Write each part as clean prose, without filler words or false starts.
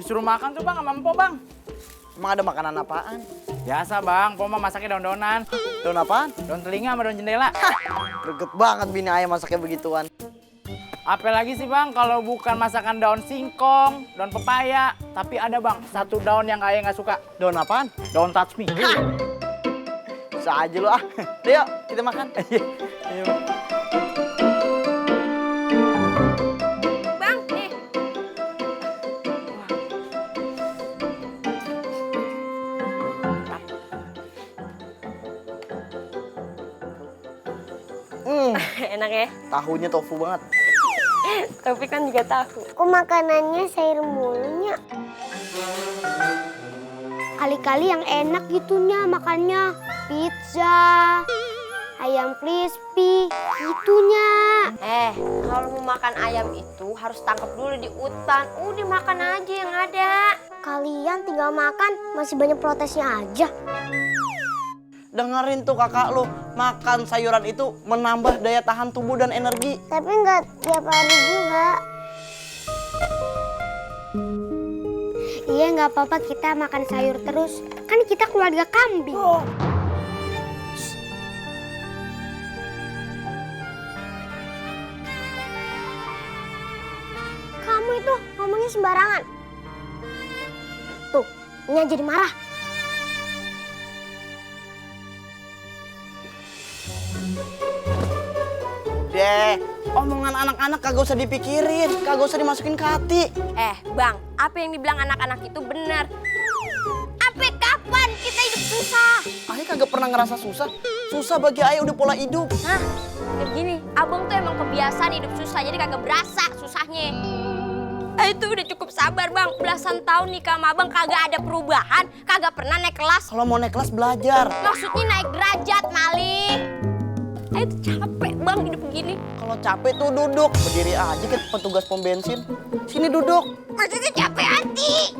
Disuruh makan tuh bang sama Mpo bang. Emang ada makanan apaan? Biasa bang, Mpo mah masaknya daun-daunan. Daun apaan? Daun telinga sama daun jendela. Greget banget bini ayam masaknya begituan. Apalagi sih bang kalau bukan masakan daun singkong, daun pepaya. Tapi ada bang, satu daun yang ayah nggak suka. Daun apaan? Daun touch me. Bisa aja lu ah. Udah yuk, kita makan. Ayo. Bang, nih. Enak ya? Tahunya tofu banget. Tapi kan juga tahu. Kok makanannya sayur mulunya? Kali-kali yang enak gitunya makannya. Pizza, ayam crispy, gitunya. Kalau mau makan ayam itu harus tangkap dulu di hutan. Udah makan aja yang ada. Kalian tinggal makan, masih banyak protesnya aja. Dengerin tuh kakak lu, makan sayuran itu menambah daya tahan tubuh dan energi. Tapi nggak tiap hari juga. Iya, nggak apa-apa kita makan sayur terus. Kan kita keluarga kambing. Kamu itu ngomongnya sembarangan. Tuh, Nya jadi marah. Deh, omongan anak-anak kagak usah dipikirin, kagak usah dimasukin ke hati. Bang, apa yang dibilang anak-anak itu benar. Sampai kapan kita hidup susah? Ayah kagak pernah ngerasa susah. Susah bagi ayah udah pola hidup. Hah? Kayak gini, abang tuh emang kebiasaan hidup susah, jadi kagak berasa susahnya. Itu udah cukup sabar bang, belasan tahun nikah sama abang kagak ada perubahan, kagak pernah naik kelas. Kalau mau naik kelas belajar. Maksudnya naik derajat, Mali. Itu capek bang hidup begini. Kalau capek tuh duduk. Berdiri aja kayak petugas pom bensin. Sini duduk. Maksudnya capek hati.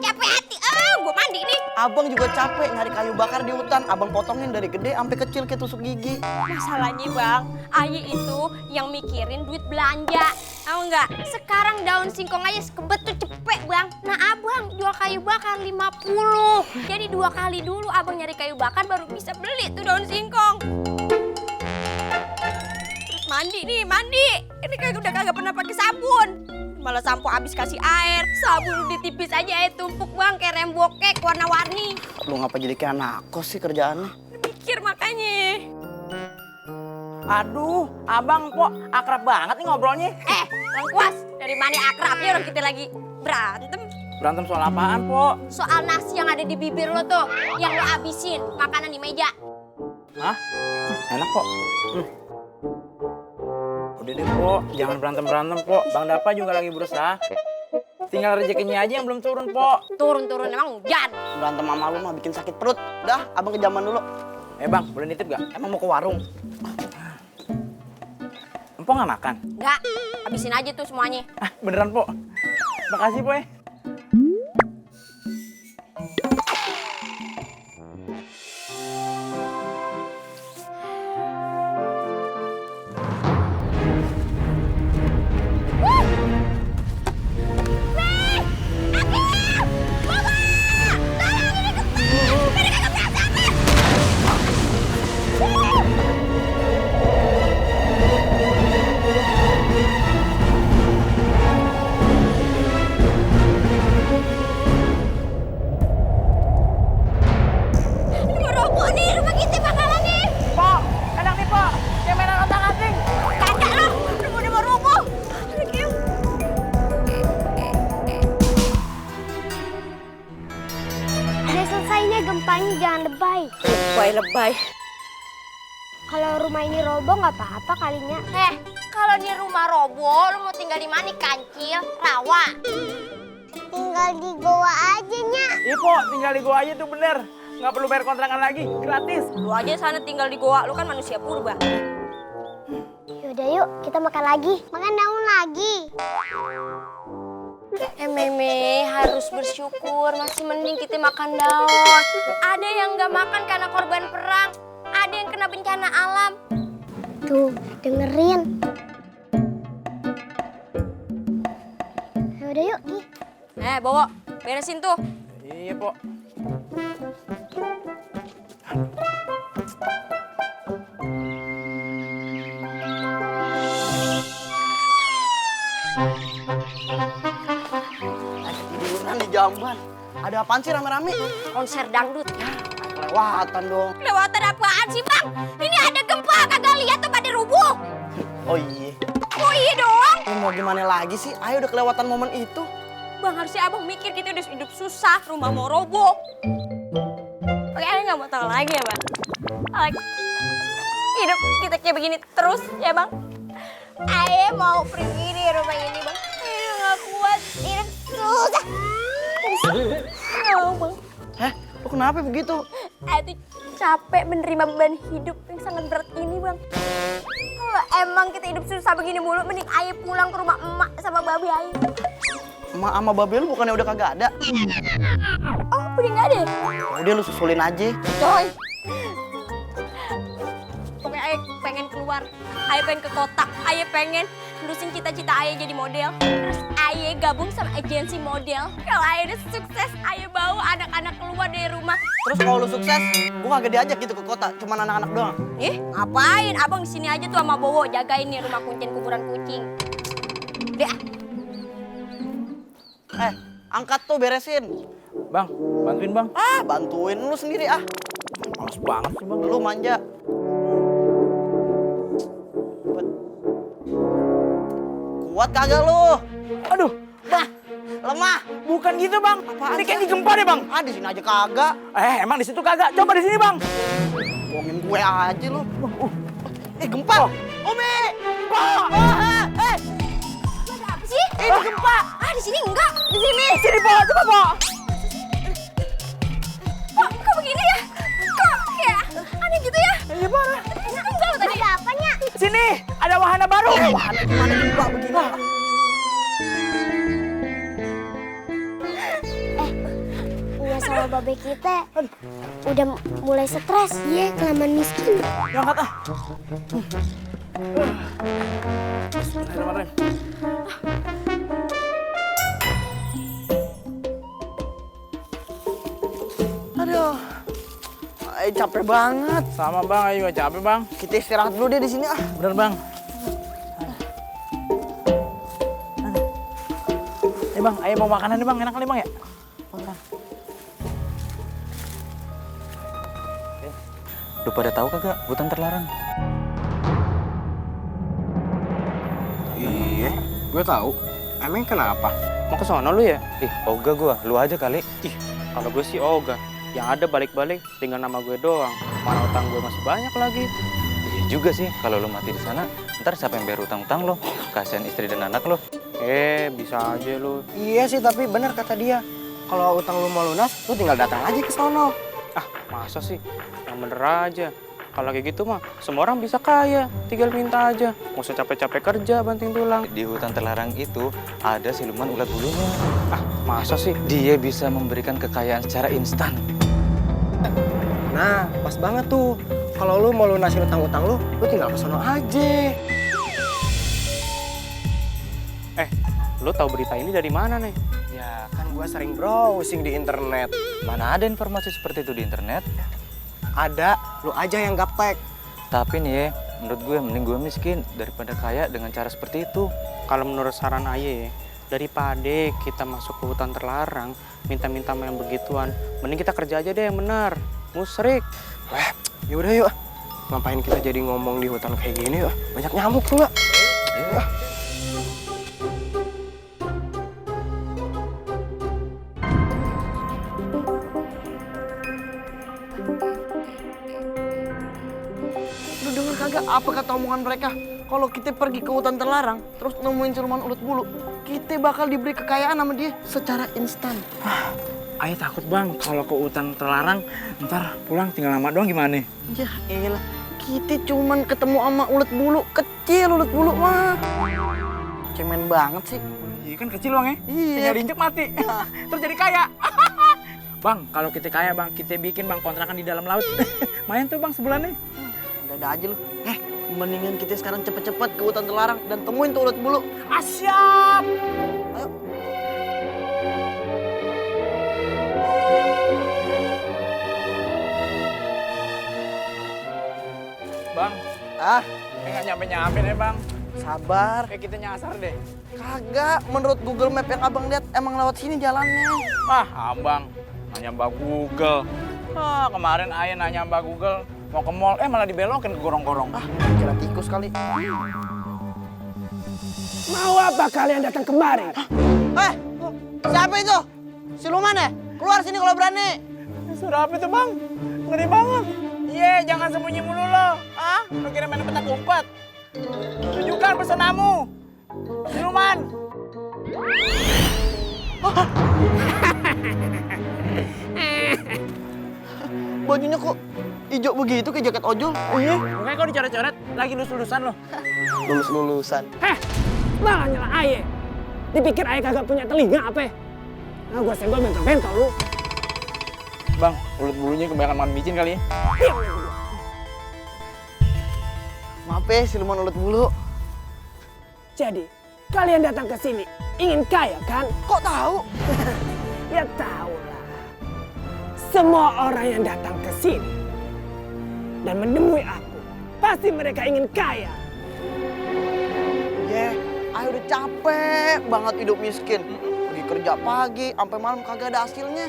Gue mandi nih. Abang juga capek nyari kayu bakar di hutan. Abang potongin dari gede sampai kecil kayak tusuk gigi. Masalahnya bang, Ayi itu yang mikirin duit belanja. Tahu nggak? Sekarang daun singkong aja sekebet tuh cepet bang. Nah abang jual kayu bakar 50. Jadi 2 kali dulu abang nyari kayu bakar baru bisa beli tuh daun singkong. Terus mandi nih, mandi. Ini udah kagak pernah pakai sabun. Malah sampo habis kasih air. Sabun udah tipis aja air tumpuk bang kayak rem bokek warna-warni. Lu ngapa jadi kayak anak kos sih kerjaannya? Mikir makanya. Aduh, abang kok akrab banget nih ngobrolnya. Bang Kuas, dari mana akrabnya orang kita lagi berantem. Berantem soal apaan, Po? Soal nasi yang ada di bibir lo tuh, yang lo habisin makanan di meja. Hah? Enak kok. Udah deh, Po. Jangan berantem-berantem, Po. Bang Dapa juga lagi berusaha. Tinggal rezekinya aja yang belum turun, Po. Turun-turun emang hujan. Berantem sama lu mah bikin sakit perut. Dah, abang ke zaman dulu. Bang, boleh nitip gak? Emang mau ke warung? Empo nggak makan? Enggak, habisin aja tuh semuanya. Beneran, Po. Makasih, Po. Gempanya jangan lebay. Lebay. Kalau rumah ini roboh nggak apa-apa kalinya. Kalau di rumah roboh, lo mau tinggal di mana? Kancil, rawa. Tinggal di goa aja, Nya. Iya, Po. Tinggal di gua aja tuh bener. Nggak perlu bayar kontrakan lagi. Gratis. Lu aja sana tinggal di goa, lu kan manusia purba. Yaudah yuk, kita makan lagi. Makan daun lagi. Meme harus bersyukur, masih mending kita makan daun. Ada yang nggak makan karena korban perang, ada yang kena bencana alam. Tuh, dengerin. Yaudah yuk, Bowo, beresin tuh. Iya, Pok. Lagi tiduran di jamban. Ada apaan sih rame-rame? Konser dangdut. Kelewatan dong. Kelewatan apaan sih, Bang? Ini ada gempa, kagak lihat tuh pada rubuh. Oh iya. Oh iya dong. Ini mau gimana lagi sih? Ayo udah kelewatan momen itu. Bang, harusnya abang mikir kita udah hidup susah, rumah mau roboh. Oke, Ayah nggak mau tahu lagi ya, Bang. Hidup kita kayak begini terus ya, Bang. Ayah mau pergi dari rumah ini, Bang. Ayah nggak kuat, hidup susah. Nggak mau, Bang. Heh, lu kenapa begitu? Ayah tuh capek menerima beban hidup yang sangat berat ini, Bang. Kalau emang kita hidup susah begini mulu, mending Ayah pulang ke rumah emak sama babi Ayah. Emak sama babe lu bukannya udah kagak ada? Oh, udah nggak ada ya? Udah lu susulin aja. Coy. Pokoknya Ayah pengen keluar. Ayah pengen ke kota. Ayah pengen nerusin cita-cita Ayah jadi model. Terus Ayah gabung sama agensi model. Kalau Ayah udah sukses, Ayah bawa anak-anak keluar dari rumah. Terus kalau lu sukses, gua kagak diajak gitu ke kota, cuman anak-anak doang. Ngapain? Abang di sini aja tuh sama Bowo jagain nih rumah kucing kuburan kucing. Udah. Angkat tuh beresin. Bang, bantuin, Bang. Ah, bantuin lu sendiri ah. Males banget sih, Bang. Lu manja. Kuat kagak lu? Aduh, Bah, lemah. bukan gitu, Bang. Apaan Ini kayak sih? digempa deh, Bang. Ah, di sini aja kagak. Emang di situ kagak? Coba di sini, Bang. Bohongin gue aja lu. Gempa. Umi. Ada apa sih? Ini gempa. Ah, di sini enggak. Di sini. Sini, Pok. Coba, Pok. Kok begini ya? Kok kayak aneh gitu ya? Iya, Bang. Enggak loh tadi. Ada apanya? Sini, ada wahana baru. Wahana gimana gempa begini? Iya sama babe kita udah mulai stres. Iya, kelamaan miskin. Angkat ah. Bismillahirrahmanirrahim. Aduh. Capek banget. Sama, Bang. Ayo, capek, Bang. Kita istirahat dulu deh di sini ah. Bener, Bang. Bang, ayo mau makanan nih, Bang. Enak kali, Bang, ya? Lu pada tahu kagak hutan terlarang? Iya, gue tahu. Emang kenapa? Mau ke sono lu ya? Ih, ogah gua, lu aja kali. Ih, kalau gue sih ogah. Yang ada balik-balik tinggal nama gue doang. Mana utang gue masih banyak lagi. Iya juga sih, kalau lu mati di sana, ntar siapa yang bayar utang-utang lo? Kasihan istri dan anak lo. Bisa aja lu. Iya sih, tapi benar kata dia. Kalau utang lu mau lunas, lu tinggal datang aja ke sono. Ah, masa sih? Yang bener aja. Kalau kayak gitu mah, semua orang bisa kaya. Tinggal minta aja. Nggak usah capek-capek kerja banting tulang. Di hutan terlarang itu ada siluman ulat bulunya. Ah, masa sih? Dia bisa memberikan kekayaan secara instan. Nah, pas banget tuh. Kalau lu mau lunasin utang-utang lu tinggal ke sono aja. Lu tahu berita ini dari mana nih? Ya, kan gua sering browsing di internet. Mana ada informasi seperti itu di internet? Ada, lu aja yang gaptek. Tapi nih ya, menurut gue mending gue miskin daripada kaya dengan cara seperti itu. Kalau menurut saran Aye, daripada kita masuk ke hutan terlarang, minta-minta sama yang begituan, mending kita kerja aja deh yang benar. Musrik. Wah, yaudah yuk. Ngapain kita jadi ngomong di hutan kayak gini yuk? Banyak nyamuk tuh, Mbak. Iya. Lu denger kagak apa kata omongan mereka? Kalau kita pergi ke hutan terlarang, terus nemuin siluman ulat bulu, kita bakal diberi kekayaan sama dia secara instan. Ayo takut, Bang. Kalau ke hutan terlarang, ntar pulang tinggal lama doang gimana? Ya elah, kita cuman ketemu sama ulat bulu, kecil ulat bulu mah. Cemen banget sih. Iya kan kecil, Bang, ya? Iya. Tinggal diinjek mati. Terus jadi kaya. Bang, kalau kita kaya, Bang, kita bikin, Bang, kontrakan di dalam laut. Main tuh, Bang, sebulan nih. Ada aja lu. Mendingan kita sekarang cepet-cepet ke hutan terlarang dan temuin tuh ulat bulu. Asyap! Ayo. Ah, Nggak nyampe-nyampe nih bang. sabar. Kayak kita nyasar deh. Kagak, menurut Google Map yang abang lihat emang lewat sini jalannya. Ah, abang nanya Mbak Google. Ah, kemarin ayah nanya Mbak Google mau ke mall, malah dibelokin ke gorong-gorong. Ah, kira tikus kali. Mau apa kalian datang kemari? Siapa itu? Siluman ya? Keluar sini kalau berani. Suara apa itu bang? Ngeri banget. Iya, jangan sembunyi mulu lo. Ah, lo kira main petak umpet? Tunjukkan pesonamu. Siluman. Bajunya kok hijau begitu kayak jaket ojol? Iya, makanya kau dicoret-coret. Lagi lulus-lulusan lo. Lulus-lulusan. Malah nyala aye. Dipikir aye kagak punya telinga apa? Nah, gua senggol bentol-bentol lu. Bang, ulut bulunya kebanyakan makan micin kali ya. Maaf ya, siluman ulet bulu. Jadi, kalian datang ke sini ingin kaya kan? Kok tahu? Ya tahu lah. Semua orang yang datang ke sini dan menemui aku, pasti mereka ingin kaya. Ayo udah capek banget hidup miskin. Pergi kerja pagi, sampai malam kagak ada hasilnya.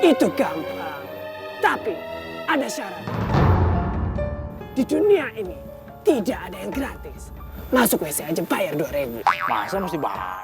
Itu gampang. Tapi ada syarat. Di dunia ini tidak ada yang gratis. Masuk WC aja bayar 2.000. Masa mesti bayar?